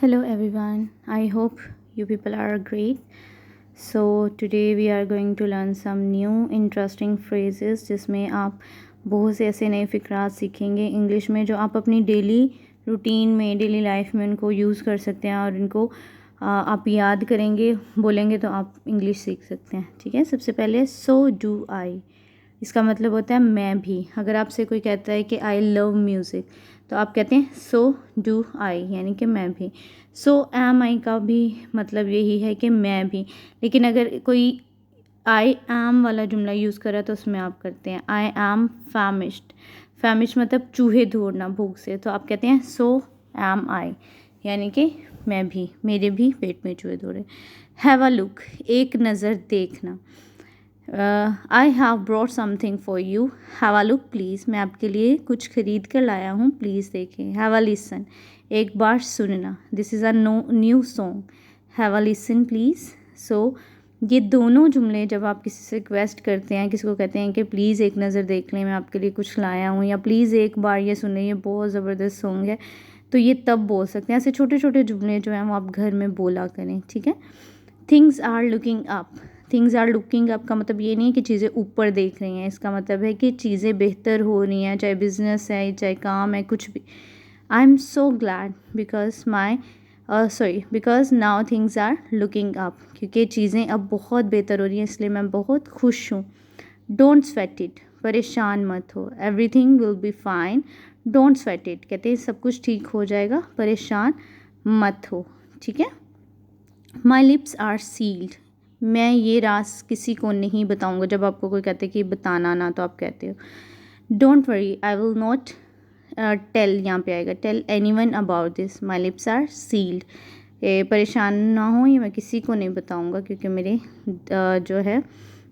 Hello everyone, I hope you people are great. So today we are going to learn some new interesting phrases जिसमें आप बहुत से ऐसे नए फ़िक्रात सीखेंगे इंग्लिश में जो आप अपनी डेली रूटीन में डेली लाइफ में उनको यूज़ कर सकते हैं और इनको आप याद करेंगे बोलेंगे तो आप इंग्लिश सीख सकते हैं। ठीक है, सबसे पहले सो डू आई, इसका मतलब होता है मैं भी। अगर आपसे कोई कहता है कि आई लव म्यूज़िक तो आप कहते हैं सो डू आई, यानी कि मैं भी। सो एम आई का भी मतलब यही है कि मैं भी, लेकिन अगर कोई आई एम वाला जुमला यूज़ करा तो उसमें आप करते हैं आई एम फैमिश्ड। फैमिश मतलब चूहे दौड़ना भूख से, तो आप कहते हैं सो एम आई, यानी कि मैं भी, मेरे भी पेट में चूहे दौड़े। हैव अ लुक, एक नज़र देखना। I have brought something for you, have a look please, मैं आपके लिए कुछ खरीद कर लाया हूँ, प्लीज़ देखें। हैव अ लिसन, एक बार सुनना। This is a new song, have a listen please. So ये दोनों जुमले जब आप किसी से रिक्वेस्ट करते हैं, किसी को कहते हैं कि प्लीज़ एक नज़र देख लें, मैं आपके लिए कुछ लाया हूँ, या प्लीज़ एक बार ये सुन लें, ये बहुत ज़बरदस्त सॉन्ग है, तो ये तब बोल सकते हैं। ऐसे छोटे छोटे जुमले जो हैं वो आप घर में बोला करें। ठीक है। Things are looking up, things are looking up का मतलब ये नहीं है कि चीज़ें ऊपर देख रही हैं, इसका मतलब है कि चीज़ें बेहतर हो रही हैं, चाहे बिजनेस है, चाहे काम है, कुछ भी। I am so glad because because now things are looking up, क्योंकि चीज़ें अब बहुत बेहतर हो रही हैं, इसलिए मैं बहुत खुश हूँ। डोंट स्वेट इट, परेशान मत हो। Everything will be fine, don't sweat it, कहते हैं सब कुछ ठीक हो जाएगा, परेशान मत हो। ठीक है। माई लिप्स आर सील्ड, मैं ये राज किसी को नहीं बताऊँगा। जब आपको कोई कहते हैं कि बताना ना, तो आप कहते हो don't worry I will not tell, यहाँ पे आएगा tell anyone about this, my lips are sealed, परेशान ना हो, ये मैं किसी को नहीं बताऊँगा क्योंकि मेरे जो है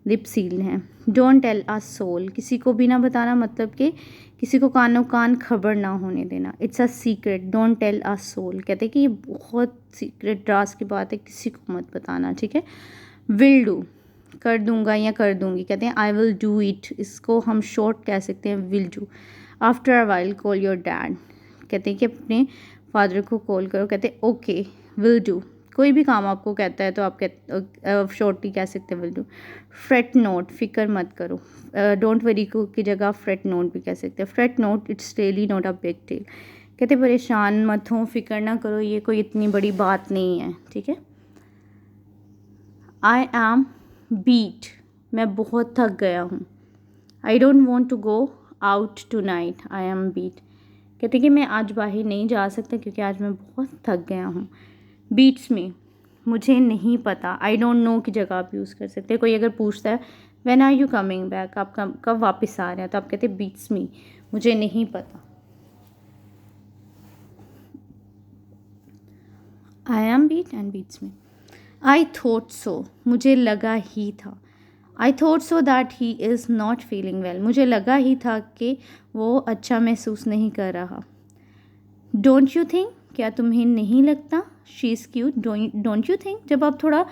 लिप सील्ड हैं। डोंट टेल अ सोल, किसी को भी ना बताना, मतलब कि किसी को कानो कान खबर ना होने देना। It's a secret, don't tell a soul, कहते हैं कि ये बहुत सीक्रेट राज की बात है, किसी को मत बताना। ठीक है। विल डू, कर दूंगा या कर दूंगी, कहते हैं आई विल डू इट, इसको हम शॉर्ट कह सकते हैं will do. After a while call your dad, कहते हैं कि अपने फादर को कॉल करो, कहते हैं ओके विल डू। कोई भी काम आपको कहता है तो आप शॉर्टली कह सकते हैं विल डू। फ्रेट नोट, फिक्र मत करो, डोंट वरी को की जगह फ्रेट नोट भी कह सकते हैं। Freight note, it's really not a big deal, कहते परेशान मत हो, फिक्र ना करो, ये कोई इतनी बड़ी बात नहीं है। ठीक है। आई एम बीट, मैं बहुत थक गया हूँ। I don't want to go out tonight, I am beat, कहते कि मैं आज बाहर नहीं जा सकता क्योंकि आज मैं बहुत थक गया हूँ। बीट्स में, मुझे नहीं पता, आई डोंट नो की जगह आप यूज़ कर सकते हैं। कोई अगर पूछता है when are you coming back, आप कब वापस आ रहे हैं, तो आप कहते हैं बीट्स मी, मुझे नहीं पता। I am beat and beats me. I thought so, मुझे लगा ही था। I thought so that he is not feeling well, मुझे लगा ही था कि वो अच्छा महसूस नहीं कर रहा। डोंट यू थिंक, क्या तुम्हें नहीं लगता, she is cute, don't you think, जब आप थोड़ा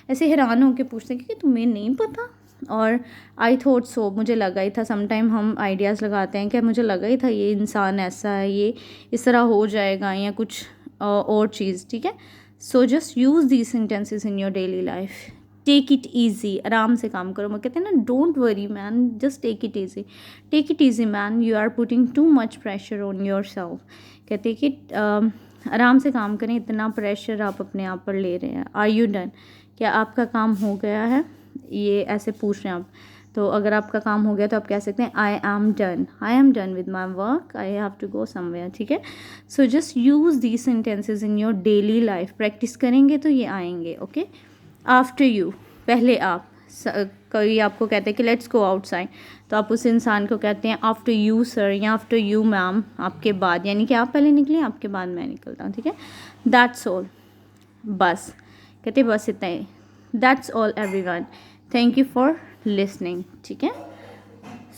ऐसे हैरान होकर पूछते हैं कि तुम्हें नहीं पता। और आई थॉट सो, मुझे लगा ही था। समटाइम हम आइडियाज़ लगाते हैं कि मुझे लगा ही था ये इंसान ऐसा है, ये इस तरह हो जाएगा, या कुछ और चीज़। ठीक है। So just use these sentences in your daily life. Take it easy, आराम से काम करो। मैं कहते हैं ना don't worry man, just take it easy. Take it easy man, you are putting too much pressure on yourself, कहते हैं कि आराम से काम करें, इतना प्रेशर आप अपने आप पर ले रहे हैं। आर यू डन, क्या आपका काम हो गया है, ये ऐसे पूछ रहे हैं आप। तो अगर आपका काम हो गया तो आप कह सकते हैं I am done with my work, I have to go somewhere. ठीक है। So just use these sentences in your daily life, practice करेंगे तो ये आएंगे। ओके। आफ्टर यू, पहले आप, कोई आपको कहते हैं कि लेट्स गो आउटसाइड, तो आप उस इंसान को कहते हैं आफ्टर यू सर, या आफ्टर यू मैम, आपके बाद, यानी कि आप पहले निकलें, आपके बाद मैं निकलता हूँ। ठीक है। दैट्स ऑल, बस, कहते बस इतना ही। That's all everyone, thank you for listening. ठीक है।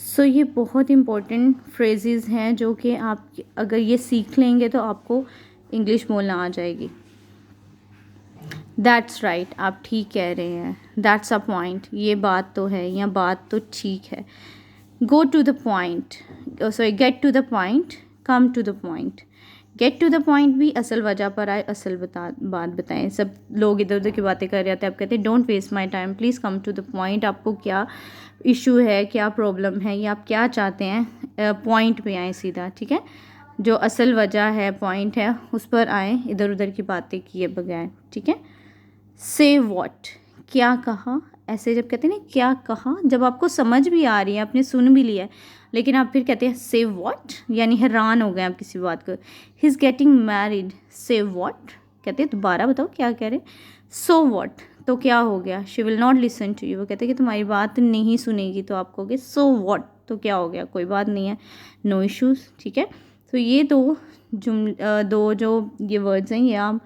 सो ये बहुत इंपॉर्टेंट फ्रेजेस हैं जो कि आप अगर ये सीख लेंगे तो आपको इंग्लिश बोलना आ जाएगी। दैट्स राइट, आप ठीक कह रहे हैं। दैट्स अ पॉइंट, ये बात तो है, या बात तो ठीक है। Go to the point, sorry get to the point, come to the point. Get to the point भी, असल वजह पर आए, असल बात बताएं। सब लोग इधर उधर की बातें कर रहे थे, आप कहते हैं don't waste my time, please come to the point. आपको क्या इशू है, क्या प्रॉब्लम है, या आप क्या चाहते हैं, पॉइंट पे आएँ सीधा, ठीक है। जो असल वजह है, पॉइंट है, उस पर आएँ, इधर उधर की बातें किए बगैर, ठीक है। से वॉट, क्या कहा। ऐसे जब कहते हैं ना क्या कहा, जब आपको समझ भी आ रही है, आपने सुन भी लिया है, लेकिन आप फिर कहते हैं से वॉट, यानी हैरान हो गए आप किसी बात को। ही इज़ गेटिंग मैरिड, से वॉट, कहते हैं दोबारा बताओ क्या कह रहे। सो वॉट, तो क्या हो गया। She will not listen to you, वो कहते हैं कि तुम्हारी बात नहीं सुनेगी, तो आप कहोगे सो वॉट, तो क्या हो गया, कोई बात नहीं है, नो इश्यूज़, ठीक है। तो ये दो जो ये वर्ड्स हैं, ये आप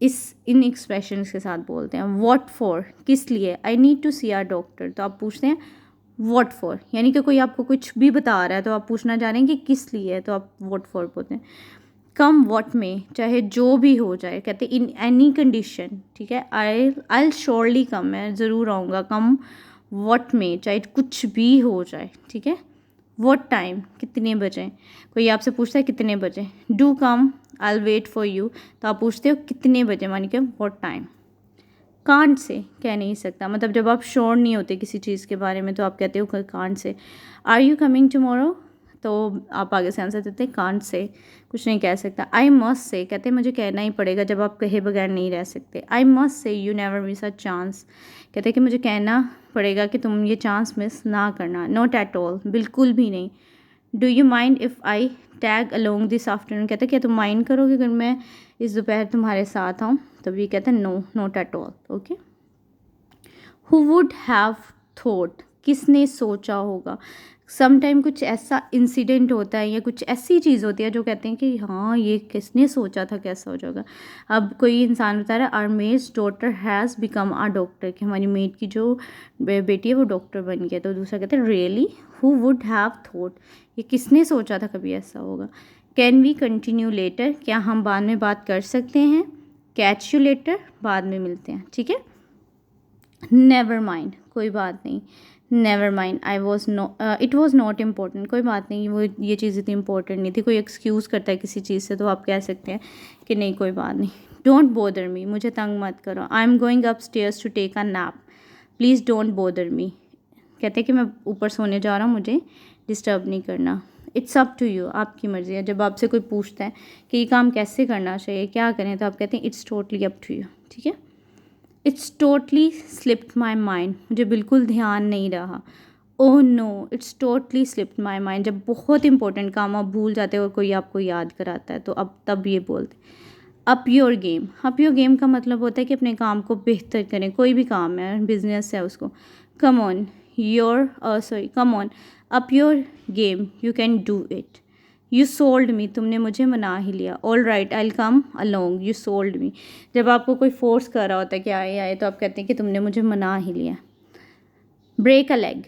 इन एक्सप्रेशंस के साथ बोलते हैं। व्हाट फॉर, किस लिए। I need to see our doctor, तो आप पूछते हैं व्हाट फॉर, यानी कि कोई आपको कुछ भी बता रहा है तो आप पूछना चाह रहे हैं कि किस लिए है, तो आप व्हाट फॉर बोलते हैं। कम व्हाट में, चाहे जो भी हो जाए, कहते हैं इन एनी कंडीशन, ठीक है। आई श्योरली कम, मैं ज़रूर आऊँगा। कम व्हाट में, चाहे कुछ भी हो जाए, ठीक है। व्हाट टाइम, कितने बजे। कोई आपसे पूछता है कितने बजे। Do come, I will wait for you, तो आप पूछते हो कितने बजे, मानी कि व्हाट टाइम। कांट से, कह नहीं सकता, मतलब जब आप श्योर नहीं होते किसी चीज़ के बारे में तो आप कहते हो can't say. Are you coming tomorrow, तो आप आगे से आंसर देते हैं कांट से, कुछ नहीं कह सकता। आई मस्ट से, कहते हैं मुझे कहना ही पड़ेगा, जब आप कहे बगैर नहीं रह सकते। I must say you never miss a chance, कहते हैं कि मुझे कहना पड़ेगा कि तुम ये चांस मिस ना करना। नॉट एट ऑल, बिल्कुल भी नहीं। Do you mind if I tag along this afternoon, कहते हैं क्या तुम माइंड करोगे अगर मैं इस दोपहर तुम्हारे साथ आऊँ, तब ये कहते हैं no, not at all, okay. Who would have thought, किसने सोचा होगा। समटाइम कुछ ऐसा इंसिडेंट होता है या कुछ ऐसी चीज़ होती है जो कहते हैं कि हाँ ये किसने सोचा था, कैसा हो जाएगा। अब कोई इंसान बता रहा है our maid's daughter has become a doctor, कि हमारी मेड की जो बेटी है वो डॉक्टर बन गया, तो दूसरा कहते हैं really, who would have thought, ये किसने सोचा था कभी ऐसा होगा। कैन वी कंटिन्यू लेटर, क्या हम बाद में बात कर सकते हैं। कैच यू लेटर, बाद में मिलते हैं, ठीक है। नेवर माइंड, कोई बात नहीं। Never mind, I was it was not important, कोई बात नहीं, वो ये चीज़ इतनी इंपॉर्टेंट नहीं थी। कोई एक्सक्यूज़ करता है किसी चीज़ से तो आप कह सकते हैं कि नहीं कोई बात नहीं। डोंट बोदर मी, मुझे तंग मत करो। I am going up stairs to take a nap, please don't bother me, कहते हैं कि मैं ऊपर सोने जा रहा हूँ, मुझे डिस्टर्ब नहीं करना। इट्स अप टू यू, आपकी मर्ज़ी है। जब आपसे कोई पूछता है कि ये काम कैसे करना चाहिए, क्या करें, तो आप कहते हैं it's totally up to you, ठीक है। It's totally slipped my mind, मुझे बिल्कुल ध्यान नहीं रहा। Oh no, it's totally slipped my mind, जब बहुत इंपॉर्टेंट काम आप भूल जाते हो और कोई आपको याद कराता है तो अब तब ये बोलते। Up your game, up your game का मतलब होता है कि अपने काम को बेहतर करें, कोई भी काम है, बिजनेस है उसको। Come on come on, up your game, you can do it. You sold me, तुमने मुझे मना ही लिया। All right I will come along, you sold me, जब आपको कोई फोर्स कर रहा होता है कि आए आए, तो आप कहते हैं कि तुमने मुझे मना ही लिया। ब्रेक अ लेग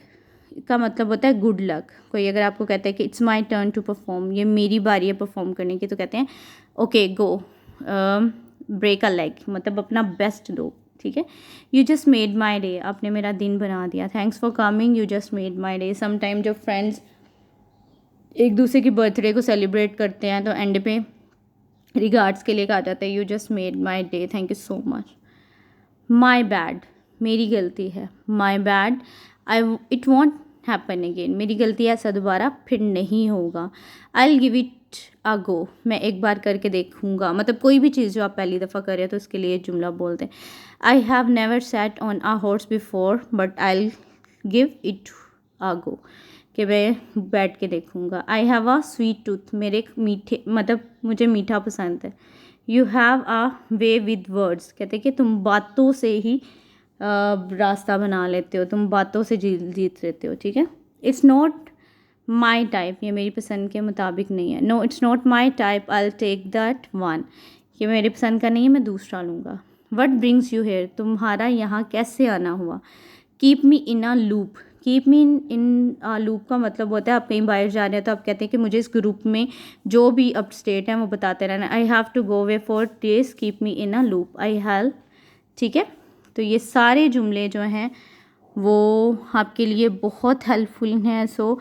का मतलब होता है गुड लक। कोई अगर आपको कहता है कि it's my turn to perform, ये मेरी बारी है परफॉर्म करने की, तो कहते हैं okay go. Break a leg मतलब अपना बेस्ट दो, ठीक है। You just made my day, आपने मेरा दिन बना दिया। Thanks for coming, you just made my day. Sometime जब फ्रेंड्स एक दूसरे की बर्थडे को सेलिब्रेट करते हैं तो एंड पे रिगार्ड्स के लिए कहा जाता है you just made my day, thank you so much. My bad, मेरी गलती है। My bad, it won't happen again, मेरी गलती है, ऐसा दोबारा फिर नहीं होगा। I will give it a go, मैं एक बार करके देखूंगा, मतलब कोई भी चीज़ जो आप पहली दफ़ा करें तो उसके लिए जुमला बोलते हैं। I have never sat on a horse before but I will give it a go, कि मैं बैठ के देखूंगा। I have a sweet tooth, मेरे मीठे मतलब मुझे मीठा पसंद है। You have a way with words, कहते हैं कि तुम बातों से ही रास्ता बना लेते हो, तुम बातों से जीत लेते हो, ठीक है। इट्स नॉट माई टाइप, ये मेरी पसंद के मुताबिक नहीं है। No it's not my type, I will take that one, ये मेरे पसंद का नहीं है, मैं दूसरा लूँगा। वट ब्रिंग्स यू हेयर, तुम्हारा यहाँ कैसे आना हुआ। Keep me in a loop, keep me in loop का मतलब होता है आप कहीं बाहर जा रहे हैं तो आप कहते हैं कि मुझे इस ग्रुप में जो भी अप स्टेट है वो बताते रहना। I have to go away for days, keep me in a loop, I have, ठीक है। तो ये सारे जुमले जो हैं वो आपके लिए बहुत हेल्पफुल हैं। सो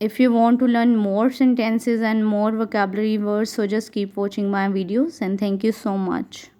if you want to learn more sentences and more vocabulary words, so just keep watching my videos, and thank you so much.